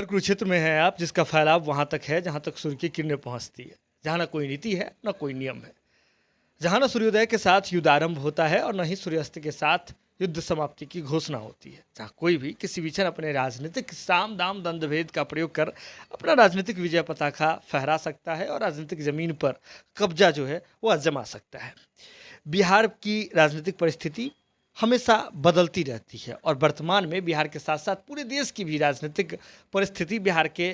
हर कुरुक्षेत्र में हैं आप, जिसका फैलाव वहाँ तक है जहाँ तक सूर्य की किरणें पहुँचती है, जहाँ ना कोई नीति है ना कोई नियम है, जहाँ न सूर्योदय के साथ युद्ध आरंभ होता है और न ही सूर्यास्त के साथ युद्ध समाप्ति की घोषणा होती है, जहाँ कोई भी किसी भी क्षण अपने राजनीतिक साम दाम दंड भेद का प्रयोग कर अपना राजनीतिक विजय पताका फहरा सकता है और राजनीतिक जमीन पर कब्जा जो है वो आजमा सकता है। बिहार की राजनीतिक परिस्थिति हमेशा बदलती रहती है और वर्तमान में बिहार के साथ साथ पूरे देश की भी राजनीतिक परिस्थिति बिहार के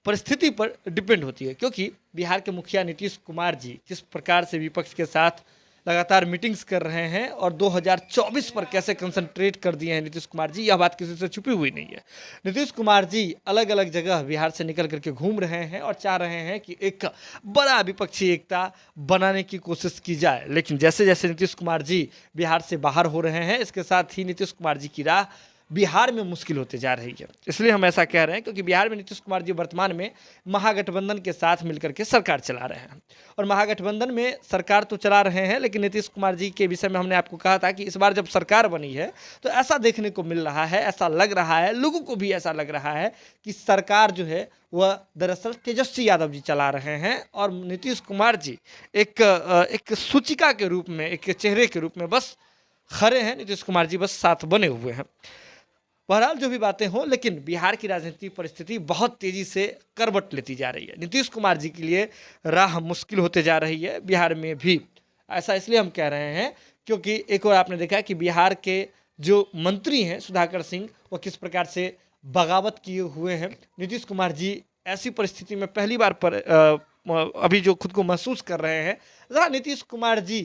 परिस्थिति पर डिपेंड होती है, क्योंकि बिहार के मुखिया नीतीश कुमार जी किस प्रकार से विपक्ष के साथ लगातार मीटिंग्स कर रहे हैं और 2024 पर कैसे कंसंट्रेट कर दिए हैं नीतीश कुमार जी, यह बात किसी से छुपी हुई नहीं है। नीतीश कुमार जी अलग अलग जगह बिहार से निकल करके घूम रहे हैं और चाह रहे हैं कि एक बड़ा विपक्षी एकता बनाने की कोशिश की जाए, लेकिन जैसे जैसे नीतीश कुमार जी बिहार से बाहर हो रहे हैं, इसके साथ ही नीतीश कुमार जी की राह बिहार में मुश्किल होते जा रही है। इसलिए हम ऐसा कह रहे हैं क्योंकि बिहार में नीतीश कुमार जी वर्तमान में महागठबंधन के साथ मिलकर के सरकार चला रहे हैं और महागठबंधन में सरकार तो चला रहे हैं, लेकिन नीतीश कुमार जी के विषय में हमने आपको कहा था कि इस बार जब सरकार बनी है तो ऐसा देखने को मिल रहा है, ऐसा लग रहा है, लोगों को भी ऐसा लग रहा है कि सरकार जो है वह दरअसल तेजस्वी यादव जी चला रहे हैं और नीतीश कुमार जी एक सूचिका के रूप में, एक चेहरे के रूप में बस खड़े हैं। नीतीश कुमार जी बस साथ बने हुए हैं। बहरहाल जो भी बातें हों, लेकिन बिहार की राजनीतिक परिस्थिति बहुत तेजी से करवट लेती जा रही है। नीतीश कुमार जी के लिए राह मुश्किल होते जा रही है बिहार में भी। ऐसा इसलिए हम कह रहे हैं क्योंकि एक और आपने देखा कि बिहार के जो मंत्री हैं सुधाकर सिंह, वो किस प्रकार से बगावत किए हुए हैं। नीतीश कुमार जी ऐसी परिस्थिति में पहली बार पर अभी जो खुद को महसूस कर रहे हैं, जहाँ नीतीश कुमार जी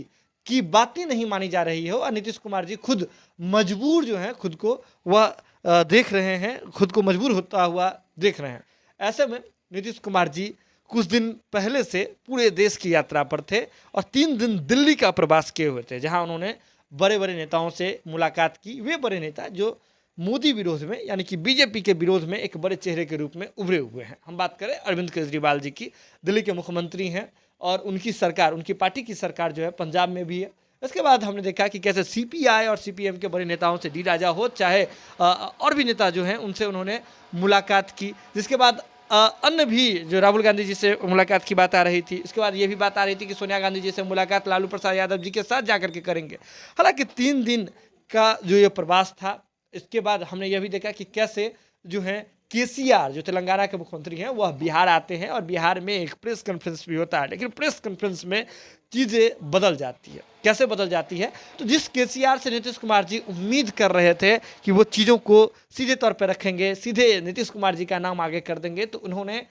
की बातें नहीं मानी जा रही हो और नीतीश कुमार जी खुद मजबूर जो हैं, खुद को वह देख रहे हैं, खुद को मजबूर होता हुआ देख रहे हैं। ऐसे में नीतीश कुमार जी कुछ दिन पहले से पूरे देश की यात्रा पर थे और 3 दिन दिल्ली का प्रवास किए हुए थे, जहां उन्होंने बड़े बड़े नेताओं से मुलाकात की। वे बड़े नेता जो मोदी विरोध में यानी कि बीजेपी के विरोध में एक बड़े चेहरे के रूप में उभरे हुए हैं। हम बात करें अरविंद केजरीवाल जी की, दिल्ली के मुख्यमंत्री हैं और उनकी सरकार, उनकी पार्टी की सरकार जो है पंजाब में भी है। इसके बाद हमने देखा कि कैसे सीपीआई और सीपीएम के बड़े नेताओं से डी राजा हो चाहे और भी नेता जो हैं उनसे उन्होंने मुलाकात की, जिसके बाद अन्य भी जो राहुल गांधी जी से मुलाकात की बात आ रही थी। इसके बाद ये भी बात आ रही थी कि सोनिया गांधी जी से मुलाकात लालू प्रसाद यादव जी के साथ जाकर के करेंगे। हालांकि 3 दिन का जो ये प्रवास था, इसके बाद हमने यह भी देखा कि कैसे जो है केसीआर जो तेलंगाना के मुख्यमंत्री हैं वह बिहार आते हैं और बिहार में एक प्रेस कॉन्फ्रेंस भी होता है, लेकिन प्रेस कॉन्फ्रेंस में चीज़ें बदल जाती है। कैसे बदल जाती है? तो जिस केसीआर से नीतीश कुमार जी उम्मीद कर रहे थे कि वो चीज़ों को सीधे तौर पर रखेंगे, सीधे नीतीश कुमार जी का नाम आगे कर देंगे, तो उन्होंने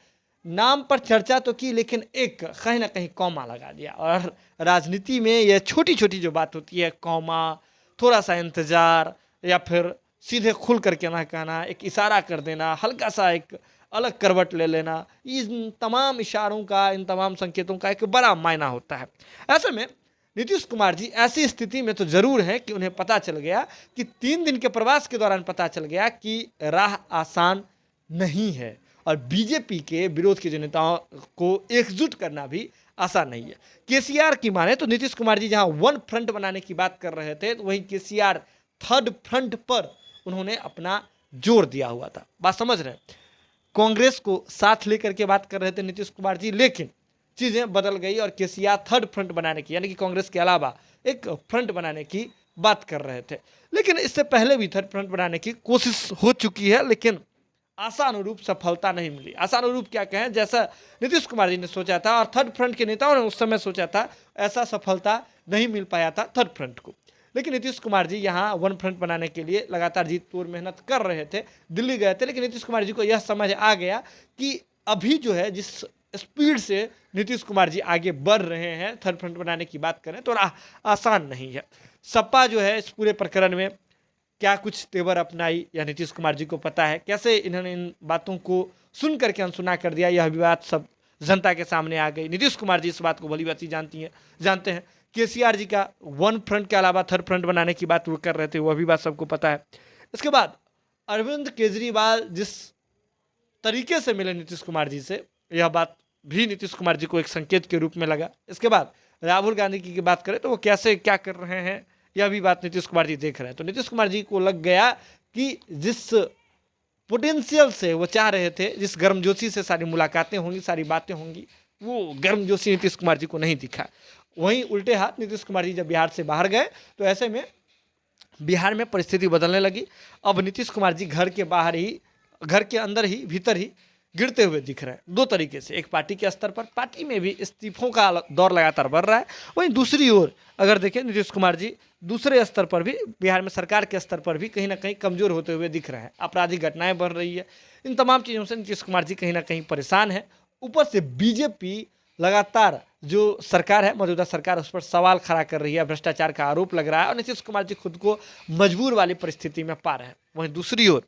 नाम पर चर्चा तो की, लेकिन एक कहीं ना कहीं कौमा लगा दिया। और राजनीति में यह छोटी छोटी जो बात होती है, कौमा, थोड़ा सा इंतजार या फिर सीधे खुल करके ना कहना, एक इशारा कर देना, हल्का सा एक अलग करवट ले लेना, इन तमाम इशारों का, इन तमाम संकेतों का एक बड़ा मायना होता है। ऐसे में नीतीश कुमार जी ऐसी स्थिति में तो जरूर हैं कि उन्हें पता चल गया कि 3 दिन के प्रवास के दौरान पता चल गया कि राह आसान नहीं है और बीजेपी के विरोध के जो नेताओं को एकजुट करना भी आसान नहीं है। केसीआर की माने तो नीतीश कुमार जी जहां वन फ्रंट बनाने की बात कर रहे थे, तो वहीं केसीआर 3rd फ्रंट पर उन्होंने अपना जोर दिया हुआ था। बात समझ रहे हैं? कांग्रेस को साथ लेकर के बात कर रहे थे नीतीश कुमार जी, लेकिन चीज़ें बदल गई और केसीआर 3rd फ्रंट बनाने की यानी कि कांग्रेस के अलावा एक फ्रंट बनाने की बात कर रहे थे। लेकिन इससे पहले भी 3rd फ्रंट बनाने की कोशिश हो चुकी है, लेकिन आशानुरूप सफलता नहीं मिली। आशानुरूप क्या कहें, जैसा नीतीश कुमार जी ने सोचा था और 3rd फ्रंट के नेताओं ने उस समय सोचा था, ऐसा सफलता नहीं मिल पाया था 3rd फ्रंट को। लेकिन नीतीश कुमार जी यहाँ वन फ्रंट बनाने के लिए लगातार जी तोड़ मेहनत कर रहे थे, दिल्ली गए थे, लेकिन नीतीश कुमार जी को यह समझ आ गया कि अभी जो है जिस स्पीड से नीतीश कुमार जी आगे बढ़ रहे हैं 3rd फ्रंट बनाने की बात करें तो आसान नहीं है। सपा जो है इस पूरे प्रकरण में क्या कुछ तेवर अपनाई या नीतीश कुमार जी को पता है, कैसे इन्होंने इन बातों को सुन करके अनसुना कर दिया, यह भी बात सब जनता के सामने आ गई। नीतीश कुमार जी इस बात को भली भांति जानते हैं। केसीआर जी का वन फ्रंट के अलावा 3rd फ्रंट बनाने की बात वो कर रहे थे, वह भी बात सबको पता है। इसके बाद अरविंद केजरीवाल जिस तरीके से मिले नीतीश कुमार जी से, यह बात भी नीतीश कुमार जी को एक संकेत के रूप में लगा। इसके बाद राहुल गांधी की बात करें तो वो कैसे क्या कर रहे हैं, यह भी बात नीतीश कुमार जी देख रहे हैं। तो नीतीश कुमार जी को लग गया कि जिस पोटेंशियल से वो चाह रहे थे, जिस गर्मजोशी से सारी मुलाकातें होंगी, सारी बातें होंगी, वो गर्मजोशी नीतीश कुमार जी को नहीं दिखा। वहीं उल्टे हाथ नीतीश कुमार जी जब बिहार से बाहर गए तो ऐसे में बिहार में परिस्थिति बदलने लगी। अब नीतीश कुमार जी घर के बाहर ही, घर के अंदर ही, भीतर ही गिरते हुए दिख रहे हैं। दो तरीके से, एक पार्टी के स्तर पर, पार्टी में भी इस्तीफों का दौर लगातार बढ़ रहा है। वहीं दूसरी ओर अगर देखें, नीतीश कुमार जी दूसरे स्तर पर भी, बिहार में सरकार के स्तर पर भी कहीं ना कहीं कमजोर होते हुए दिख रहे हैं। आपराधिक घटनाएं बढ़ रही है। इन तमाम चीज़ों से नीतीश कुमार जी कहीं ना कहीं परेशान है। ऊपर से बीजेपी लगातार जो सरकार है, मौजूदा सरकार, उस पर सवाल खड़ा कर रही है, भ्रष्टाचार का आरोप लग रहा है और नीतीश कुमार जी खुद को मजबूर वाली परिस्थिति में पा रहे हैं। वहीं दूसरी ओर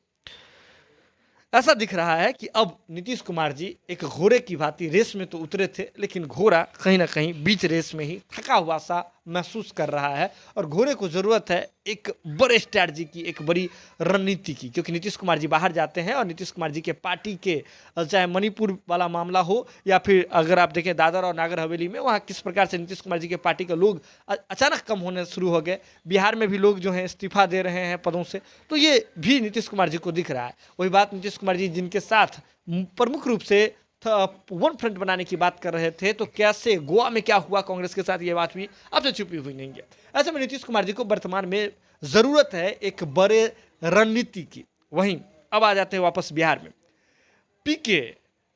ऐसा दिख रहा है कि अब नीतीश कुमार जी एक घोड़े की भांति रेस में तो उतरे थे, लेकिन घोड़ा कहीं ना कहीं बीच रेस में ही थका हुआ सा महसूस कर रहा है और घोड़े को ज़रूरत है एक बड़े स्ट्रैटेजी की, एक बड़ी रणनीति की। क्योंकि नीतीश कुमार जी बाहर जाते हैं और नीतीश कुमार जी के पार्टी के, चाहे मणिपुर वाला मामला हो या फिर अगर आप देखें दादर और नागर हवेली में, वहाँ किस प्रकार से नीतीश कुमार जी के पार्टी के लोग अचानक कम होने शुरू हो गए। बिहार में भी लोग जो हैं इस्तीफा दे रहे हैं पदों से, तो ये भी नीतीश कुमार जी को दिख रहा है। वही बात नीतीश कुमार जी जिनके साथ प्रमुख रूप से वन फ्रंट बनाने की बात कर रहे थे, तो कैसे गोवा में क्या हुआ कांग्रेस के साथ, ये बात भी अब से छुपी हुई नहीं है। ऐसे में नीतीश कुमार जी को वर्तमान में ज़रूरत है एक बड़े रणनीति की। वहीं अब आ जाते हैं वापस बिहार में। पीके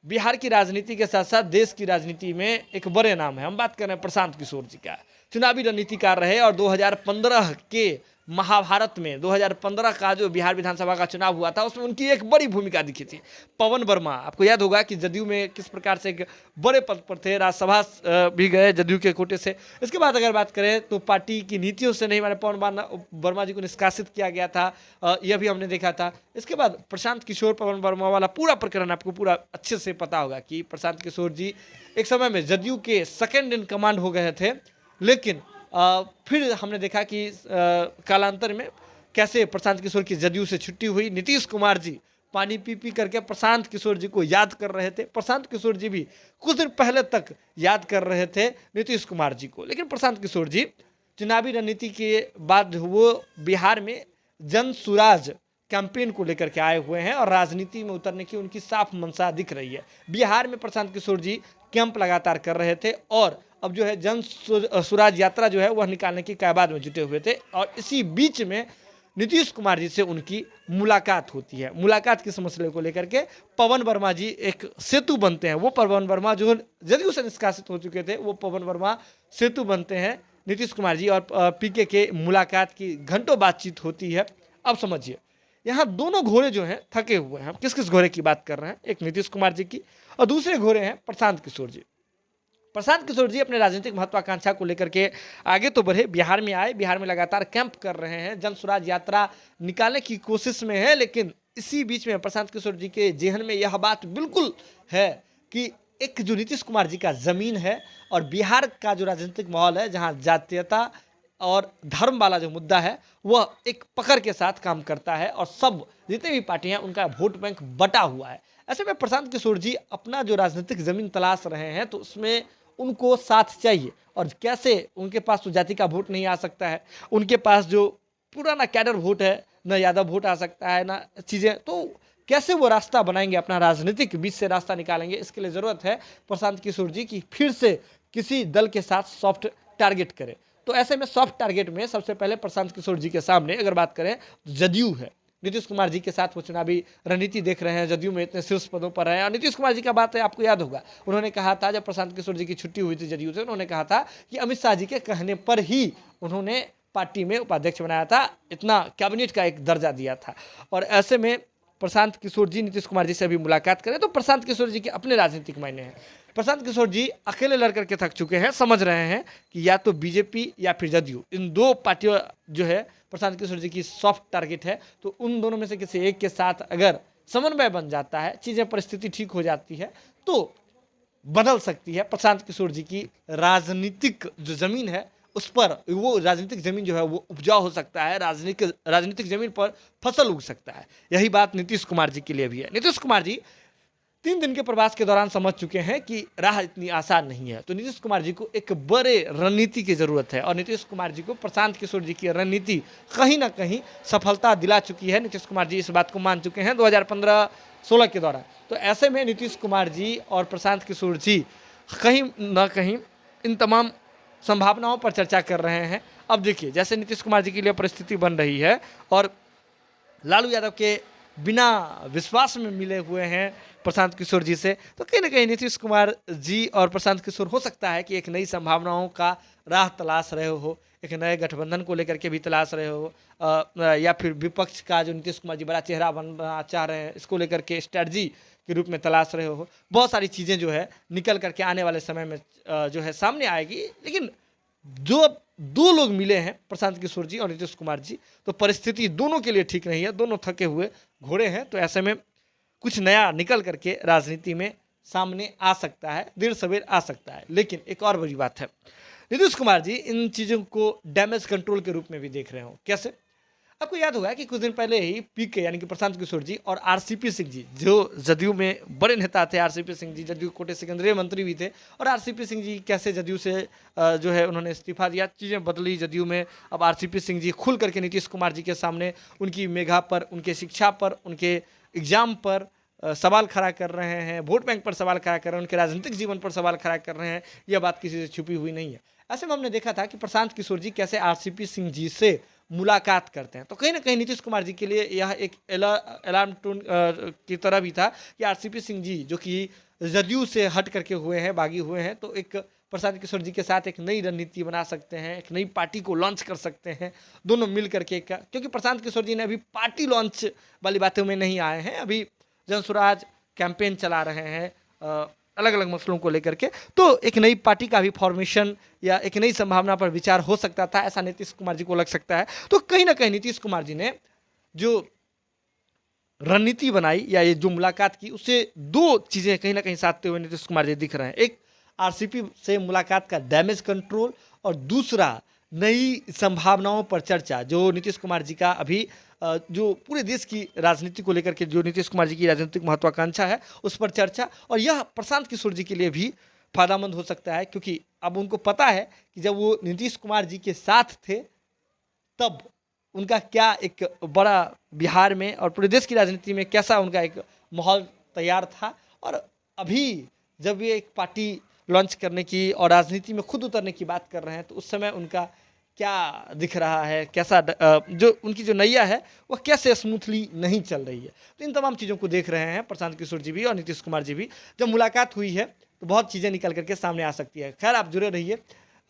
बिहार की राजनीति के साथ साथ देश की राजनीति में एक बड़े नाम है। हम बात कर रहे हैं प्रशांत किशोर जी का। चुनावी रणनीतिकार रहे और 2015 के महाभारत में 2015 का जो बिहार विधानसभा का चुनाव हुआ था, उसमें उनकी एक बड़ी भूमिका दिखी थी। पवन वर्मा, आपको याद होगा कि जदयू में किस प्रकार से एक बड़े पद पर थे, राज्यसभा भी गए जदयू के कोटे से। इसके बाद अगर बात करें तो पार्टी की नीतियों से नहीं, माने पवन वर्मा जी को निष्कासित किया गया था, यह भी हमने देखा था। इसके बाद प्रशांत किशोर, पवन वर्मा वाला पूरा प्रकरण आपको पूरा अच्छे से पता होगा कि प्रशांत किशोर जी एक समय में जदयू के सेकेंड इन कमांड हो गए थे, लेकिन फिर हमने देखा कि कालांतर में कैसे प्रशांत किशोर की जदयू से छुट्टी हुई। नीतीश कुमार जी पानी पी पी करके प्रशांत किशोर जी को याद कर रहे थे। प्रशांत किशोर जी भी कुछ दिन पहले तक याद कर रहे थे नीतीश कुमार जी को। लेकिन प्रशांत किशोर जी चुनावी रणनीति के बाद वो बिहार में जन सुराज कैंपेन को लेकर के आए हुए हैं और राजनीति में उतरने की उनकी साफ मंशा दिख रही है। बिहार में प्रशांत किशोर जी कैंप लगातार कर रहे थे और अब जो है जन सुराज यात्रा जो है वह निकालने की कयाबाद में जुटे हुए थे। और इसी बीच में नीतीश कुमार जी से उनकी मुलाकात होती है। मुलाकात किस मसले को लेकर के, पवन वर्मा जी एक सेतु बनते हैं। वो पवन वर्मा जो जदयू से निष्कासित हो चुके थे, वो पवन वर्मा सेतु बनते हैं नीतीश कुमार जी और पीके के मुलाकात की घंटों बातचीत होती है। अब समझिए, यहाँ दोनों घोड़े जो हैं थके हुए हैं। हम किस किस घोड़े की बात कर रहे हैं? एक नीतीश कुमार जी की और दूसरे घोड़े हैं प्रशांत किशोर जी। प्रशांत किशोर जी अपने राजनीतिक महत्वाकांक्षा को लेकर के आगे तो बढ़े, बिहार में आए, बिहार में लगातार कैंप कर रहे हैं, जन स्वराज यात्रा निकालने की कोशिश में है। लेकिन इसी बीच में प्रशांत किशोर जी के जेहन में यह बात बिल्कुल है कि एक जो नीतीश कुमार जी का ज़मीन है और बिहार का जो राजनीतिक माहौल है, जहाँ जातीयता और धर्म वाला जो मुद्दा है वह एक पकड़ के साथ काम करता है और सब जितने भी पार्टी हैं उनका वोट बैंक बटा हुआ है। ऐसे में प्रशांत किशोर जी अपना जो राजनीतिक ज़मीन तलाश रहे हैं, तो उसमें उनको साथ चाहिए। और कैसे उनके पास तो जाति का वोट नहीं आ सकता है, उनके पास जो पुराना कैडर वोट है, न यादव वोट आ सकता है, ना चीज़ें, तो कैसे वो रास्ता बनाएंगे, अपना राजनीतिक बीच से रास्ता निकालेंगे? इसके लिए ज़रूरत है प्रशांत किशोर जी की फिर से किसी दल के साथ सॉफ्ट टारगेट करें। तो ऐसे में सॉफ्ट टारगेट में सबसे पहले प्रशांत किशोर जी के सामने अगर बात करें तो जदयू है। नीतीश कुमार जी के साथ वो चुनावी रणनीति देख रहे हैं, जदयू में इतने शीर्ष पदों पर हैं। और नीतीश कुमार जी का बात है, आपको याद होगा, उन्होंने कहा था जब प्रशांत किशोर जी की छुट्टी हुई थी जदयू से, उन्होंने कहा था कि अमित शाह जी के कहने पर ही उन्होंने पार्टी में उपाध्यक्ष बनाया था, इतना कैबिनेट का एक दर्जा दिया था। और ऐसे में प्रशांत किशोर जी नीतीश कुमार जी से अभी मुलाकात करें तो प्रशांत किशोर जी के अपने राजनीतिक मायने हैं। प्रशांत किशोर जी अकेले लड़ करके थक चुके हैं, समझ रहे हैं कि या तो बीजेपी या फिर जदयू, इन दो पार्टियों जो है प्रशांत किशोर जी की सॉफ्ट टारगेट है। तो उन दोनों में से किसी एक के साथ अगर समन्वय बन जाता है, चीज़ें परिस्थिति ठीक हो जाती है, तो बदल सकती है प्रशांत किशोर जी की राजनीतिक जो ज़मीन है उस पर, वो राजनीतिक ज़मीन जो है वो उपजाऊ हो सकता है, राजनीतिक ज़मीन पर फसल उग सकता है। यही बात नीतीश कुमार जी के लिए भी है। नीतीश कुमार जी 3 दिन के प्रवास के दौरान समझ चुके हैं कि राह इतनी आसान नहीं है। तो नीतीश कुमार जी को एक बड़े रणनीति की ज़रूरत है और नीतीश कुमार जी को प्रशांत किशोर जी की रणनीति कहीं ना कहीं सफलता दिला चुकी है। नीतीश कुमार जी इस बात को मान चुके हैं 2015-16 के दौरान। तो ऐसे में नीतीश कुमार जी और प्रशांत किशोर जी कहीं ना कहीं इन तमाम संभावनाओं पर चर्चा कर रहे हैं। अब देखिए, जैसे नीतीश कुमार जी के लिए परिस्थिति बन रही है और लालू यादव के बिना विश्वास में मिले हुए हैं प्रशांत किशोर जी से, तो कहीं ना कहीं नीतीश कुमार जी और प्रशांत किशोर हो सकता है कि एक नई संभावनाओं का राह तलाश रहे हो, एक नए गठबंधन को लेकर के भी तलाश रहे हो, या फिर विपक्ष का जो नीतीश कुमार जी बड़ा चेहरा बनना चाह रहे हैं इसको लेकर के स्ट्रैटेजी के रूप में तलाश रहे हो। बहुत सारी चीज़ें जो है निकल करके आने वाले समय में जो है सामने आएगी। लेकिन जो दो लोग मिले हैं प्रशांत किशोर जी और नीतीश कुमार जी, तो परिस्थिति दोनों के लिए ठीक नहीं है, दोनों थके हुए घोड़े हैं। तो ऐसे में कुछ नया निकल करके राजनीति में सामने आ सकता है, देर सवेर आ सकता है। लेकिन एक और बड़ी बात है, नीतीश कुमार जी इन चीज़ों को डैमेज कंट्रोल के रूप में भी देख रहे हो। कैसे? आपको याद होगा कि कुछ दिन पहले ही पीके यानी कि प्रशांत किशोर जी और आरसीपी सिंह जी, जो जदयू में बड़े नेता थे, आरसीपी सिंह जी जदयू कोटे से केंद्रीय मंत्री भी थे, और आरसीपी सिंह जी कैसे जदयू से जो है उन्होंने इस्तीफा दिया, चीज़ें बदली जदयू में। अब आरसीपी सिंह जी खुल करके नीतीश कुमार जी के सामने उनकी मेधा पर, उनके शिक्षा पर, उनके एग्जाम पर सवाल खड़ा कर रहे हैं, वोट बैंक पर सवाल खड़ा कर रहे हैं, उनके राजनीतिक जीवन पर सवाल खड़ा कर रहे हैं। यह बात किसी से छुपी हुई नहीं है। ऐसे में हमने देखा था कि प्रशांत किशोर जी कैसे आरसीपी सिंह जी से मुलाकात करते हैं। तो कहीं ना कहीं नीतीश कुमार जी के लिए यह एक अलार्म टोन की तरह भी था कि आरसीपी सिंह जी जो कि जदयू से हट करके हुए हैं, बागी हुए हैं, तो एक प्रशांत किशोर जी के साथ एक नई रणनीति बना सकते हैं, एक नई पार्टी को लॉन्च कर सकते हैं दोनों मिल करके। क्योंकि प्रशांत किशोर जी ने अभी पार्टी लॉन्च वाली बातों में नहीं आए हैं, अभी जनसुराज कैंपेन चला रहे हैं अलग अलग मसलों को लेकर के। तो एक नई पार्टी का भी फॉर्मेशन या एक नई संभावना पर विचार हो सकता था, ऐसा नीतीश कुमार जी को लग सकता है। तो कहीं ना कहीं नीतीश कुमार जी ने जो रणनीति बनाई या ये जो मुलाकात की, उससे दो चीज़ें कहीं ना कहीं साधते हुए नीतीश कुमार जी दिख रहे हैं। एक आरसीपी से मुलाकात का डैमेज कंट्रोल, और दूसरा नई संभावनाओं पर चर्चा। जो नीतीश कुमार जी का अभी जो पूरे देश की राजनीति को लेकर के जो नीतीश कुमार जी की राजनीतिक महत्वाकांक्षा है उस पर चर्चा, और यह प्रशांत किशोर जी के लिए भी फायदेमंद हो सकता है। क्योंकि अब उनको पता है कि जब वो नीतीश कुमार जी के साथ थे तब उनका क्या एक बड़ा बिहार में और पूरे देश की राजनीति में कैसा उनका एक माहौल तैयार था, और अभी जब ये एक पार्टी लॉन्च करने की और राजनीति में खुद उतरने की बात कर रहे हैं, तो उस समय उनका क्या दिख रहा है, कैसा जो उनकी जो नैया है वह कैसे स्मूथली नहीं चल रही है। तो इन तमाम चीज़ों को देख रहे हैं प्रशांत किशोर जी भी और नीतीश कुमार जी भी। जब मुलाकात हुई है तो बहुत चीज़ें निकल करके सामने आ सकती है। खैर, आप जुड़े रहिए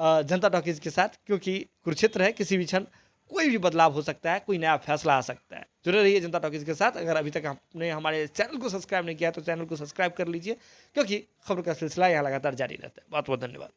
जनता टॉकीज़ के साथ, क्योंकि कुरुक्षेत्र है, किसी भी क्षण कोई भी बदलाव हो सकता है, कोई नया फैसला आ सकता है। जुड़े रहिए जनता टॉकीज़ के साथ। अगर अभी तक आपने हमारे चैनल को सब्सक्राइब नहीं किया तो चैनल को सब्सक्राइब कर लीजिए, क्योंकि खबर का सिलसिला यहाँ लगातार जारी रहता है। बहुत बहुत धन्यवाद।